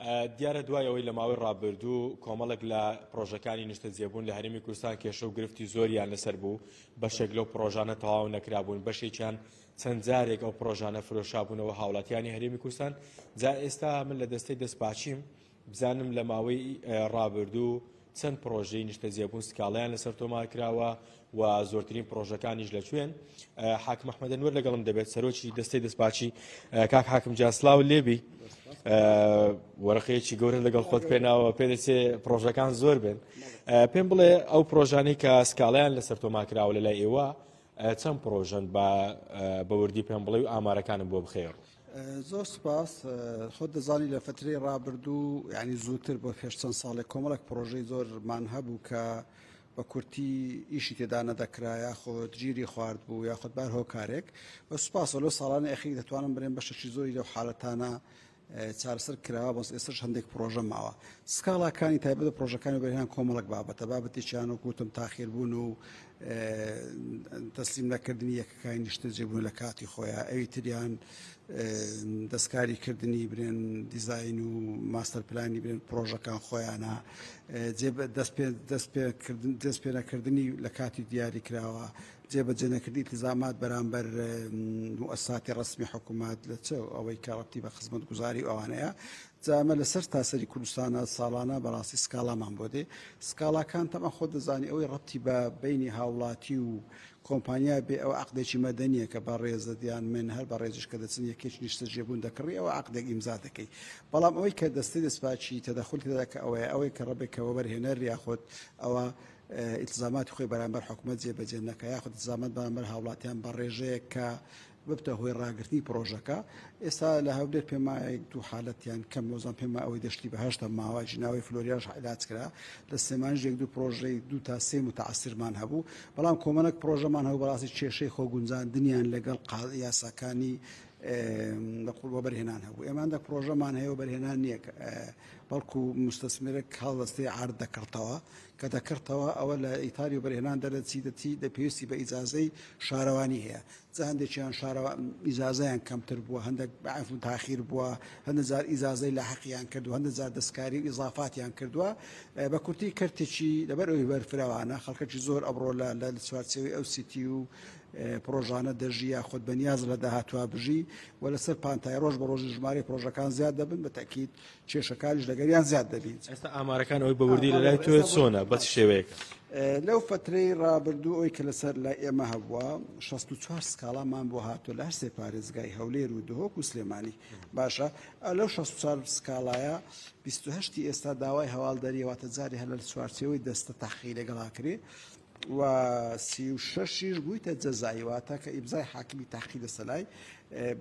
دیارە دوای ئەوەی لە ماوەی ڕابردوو کۆمەڵێک لە پرۆژەکانی نیشتەجێبوون لە هەرێمی کوردستان کێشە و گرفتی زۆریان لەسەر بوو بەشێک لەو پرۆژانە تەواو نەکرابوون بەشێکیان چەند جارێک ئەو پرۆژانە فرۆشابوونەوە هاوڵاتیانی هەرێمی کوردستان جا ئێستا من لە دەستەی دەستپاچیم بزانم لە ماوەی ڕابردوو چەند پرۆژەی نیشتەجێبوون سکاڵیان لەسەر تۆمار کراوە و زۆرترین پرۆژەکانیش لەکوێن. حاکم ئەحمەد ئەنوەر لەگەڵم دەبێت سەرۆکی دەستەی دەستپاچی. کاک حاکم جان سڵاو لێبی، وەرەقەیەکی گەورە لەگەڵ خۆت پێناوە پێدەچێ پرۆژەکان زۆر بن. پێم بڵێ ئەو پرۆژانەی کە سکاڵیان لەسەر تۆمار کراوە لەلای ئێوە چەند پرۆژەن بە وردی پێم بڵێ و ئامارەکانم بۆ بخێر. زۆر سپاس. خۆت دەزانی لە فترەی ڕابردوو یعنی زووتر بۆ پێش چەند ساڵێک کۆمەڵێک پرۆژەی زۆرمان هەبوو کە بە کورتی ئیشی تێدا نەدەکرا یاخۆت گیری خوارد بوو یاخۆت بار هۆکارێک. بە سوپاسەوە لەو ساڵانە ئەخی دەتوانم بڕێن بەشێکی زۆری لەو حاڵەتانە چارەسەر کراوە بەس ئێستش هەندێک پرۆژە ماوە. سکاڵاکانی تایبەت پرۆژەکانی بەرهێنان کۆمەڵک بابەتە بابەتێکیان وەکوتم تاخیربوون و تەسلیم نەکردنی یەکەکانی نیشتەجێبوون لە کاتی خۆیان، ئەوی تریان دەستکاری کردنی برێن دیزاین و ماستەر پلانی برێن پرۆژەکان خۆیانە، دەست پێ نەکردنی لە کاتی دیاری کراوە، جێبەجێ نەکردی التزامات بەرامبەر موسساتی ڕسمی حکوومەت لە چ ئەوەی کە ڕەبتی بە خزمەتگوزاری ئەوانەیە. جامە لەسەر تاسەری کوردستانە ساڵانە بەڕاستی سکاڵامان بۆ دێ. سکاڵاکان تەمە خۆ دەزانی ئەوەی ڕەبتی بە بینی هاوڵاتی و کۆمپانیا بێ ئەوە عقدێکی مەدەنیە کە بە ڕێزەدیان من هەر بە ڕێزش کە دەچن یەکێک نیشتەجێبوون دەکڕی ئەوە عقدێک ئیمزا دەکەی. بەڵام ئەوەی کە دەستەی دەستپاچی تەدەخل تێداکە ئەوەیە کە ڕەبێکەوە بەرهێنەر یاخۆت ئەوە التزاماتی خۆی بەرامبەر حکوومەت جێبەجێ نەکە یاخۆت التزامات بەرامبەر هاوڵاتیان بە ڕێژەیە کە ببتە هۆی ڕاگررتنی پرۆژەکە. ئێستا لە هەولێر پێما دوو حالەتیان کەم لۆزان پێما ئەوەی دەشتی بەهشتە ماوە ژناوی فلۆریاش عیلاج کرا لە سێمانژێک دوو پرۆژەی دوو تا سێ متعسیرمان هەبوو. بەڵام کۆمەڵێک پرۆژەمان هەبوو بەڕاستی کێشەی خۆگونجاندنیان لەگەڵ یاساکانی بە بەرهێنان هەبوو. ئێماندا پرۆژەمان هەیە و بەرهێنان نییە بەڵکو مستەسمێرێک هەڵدەستەی عرض دەکردەوە کە دەکردەوە ئەوە لە ئیتاری و بەرهێنان دەرەچی دەتی دەپێویستی بە ئیجازەی شارەوانی هەیە. جا هەندێکیان ئیجازەیان کەمتر بووە، هەندێک بەعفو تاخیر بووە، هەندێک جار ئیجازەی لە حەقیان کردو، هەندێک جار دەستکاری و ئیزافاتیان کردووە. بە کورتی کەرتێکی لەبەر ئەوی بەرفراوانە خەڵکەکی زۆر ئەبڕۆ لە چوارچێوەی ئەو سیتی و پرۆژانە دەژی خۆت بەنیاز لە داهاتوە بژی و لەسەر پانتای ڕۆژ بە ڕۆژی ژمارە پرۆژەکان زیاد دەبن بە تەکید کێشەکانیش لەگەریان زیاد دەبیت. ئێستا ئامارەکان ئەوەی بەوردی لە لای تۆ چۆنە بە چ شێوەیەک؟ لەو فترەی ڕابردوو ئەوی کە لەسەر لای ئێمە هەبووە 64 سکاڵامان بۆ هاتووە لە هەر سێ پارێزگای هەولێر و دهۆک و سلێمانی. باشە لەو 64 سکاڵایە 28 ئێستا داوای هەواڵدەریەوەتە جاری هەر لە چوارچێوەی دەستە تاخی لەگەڵاکرێ و 36 بوویتە جەزاییواتە کە ئیمزای حاکمی تاقی دەسەلای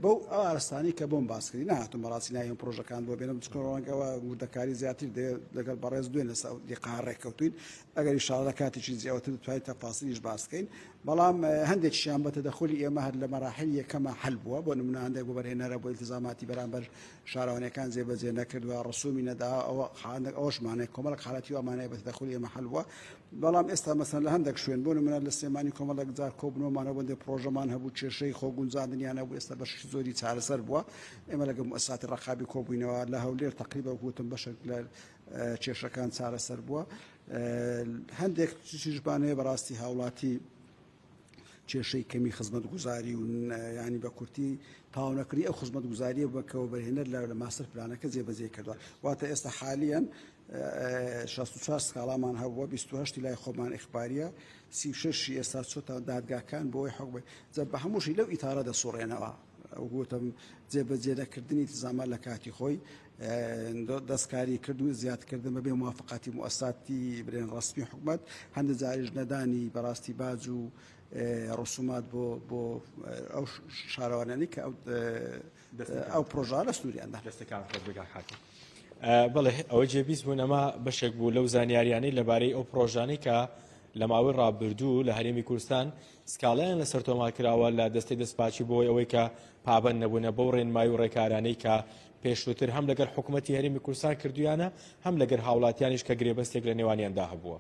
بەو ئارستانی کە بۆم باسکردی نهاتم بەڕاستی نایم پرۆژەکان بۆ بێنم چکۆڕەوەنگەوە وردەکاری زیاتر لەگەڵ بەڕێز دوێن لە دیقان ڕێککەوتوین ئەگەری شاڵە کاتێکی زیاتر دەتوانیت تەفاسیلیش باسکەین. بەڵام هەندێکیان بە تەدەخلی ئێمە هەر لە مەراحل یەکەمە حەل بووە بۆ نمونە هەندێک بۆ بەرهێنەرە بۆ التزاماتی بەرامبەر شارەوانیەکان جێبەجێ نەکردووە ڕسومی نەدا ئەوەشمانەیە کۆمەڵک حاڵەتی وامانەیە بە تەدەخلی ئێمە حەل بووە. بەڵام ئێستا مەسەن لە هەندێک شوێن بۆ نمونە لە سلێمانی کۆمەڵک جار کۆبنەوەمانە بۆندێ پرۆژەمان هەبوو کێشەی خۆگونجاندنیان هەبوو ئێستا بەشی زۆری چارەسەر بووە. ئێمە لەگەڵ مؤسساتی ڕەقابی کۆبووینەوە لە هەولێر تەقریبا گوتم بەشێک لە کێشەکان چارەسەر بووە. هەندێک چیژبانەیە بەڕاستی هاوڵاتی کێشەی کەمی خزمەتگوزاری و ینی بە کورتی تاوانەکردی ئەو خزمەتگوزاریە بکەوە بەرهێنەر لە ماستەر پلانەکە جێبەجێ کردووە. واتە ئێستا حالیان 64 سکاڵامان هەبووە 28 لای خۆمان ئیخباریە 36 ئێستا چۆتە دادگاکان بۆی حکم بە هەمووشی لەو ئیتارە دەسوڕێنەوە. گوتم جێبەجێ نەکردنی التزامات لە کاتی خۆی دەستکاری کردو زیادکردن بەبێ موافقاتی مؤسساتی برێن ڕسمی حکوومەت هەندێک جاریش نەدانی بەڕاستی باج و ڕسومات بۆ ئەو شارەوانانی کە ئەو پرۆژە لە سنووریاندا دەستەکان حاکم. بەڵێ ئەوە جێبیست بوون ئەمە بەشێک بوو لەو زانیاریانەی لەبارەی ئەو پرۆژانەی کە لە ماوەی ڕابردوو لە هەرێمی کوردستان سکاڵیان لەسەر تۆمار کراوە لە دەستەی دەستپاچی بۆی ئەوەی کە پابەند نەبوونە بەو ڕێنمایی و ڕێکارانەی کە پێشووتر هەم لەگەر حکوومەتی هەرێمی کوردستان کردویانە هەم لەگەر هاوڵاتیانیش کە گرێبەستێک لە نێوانیاندا هەبووە.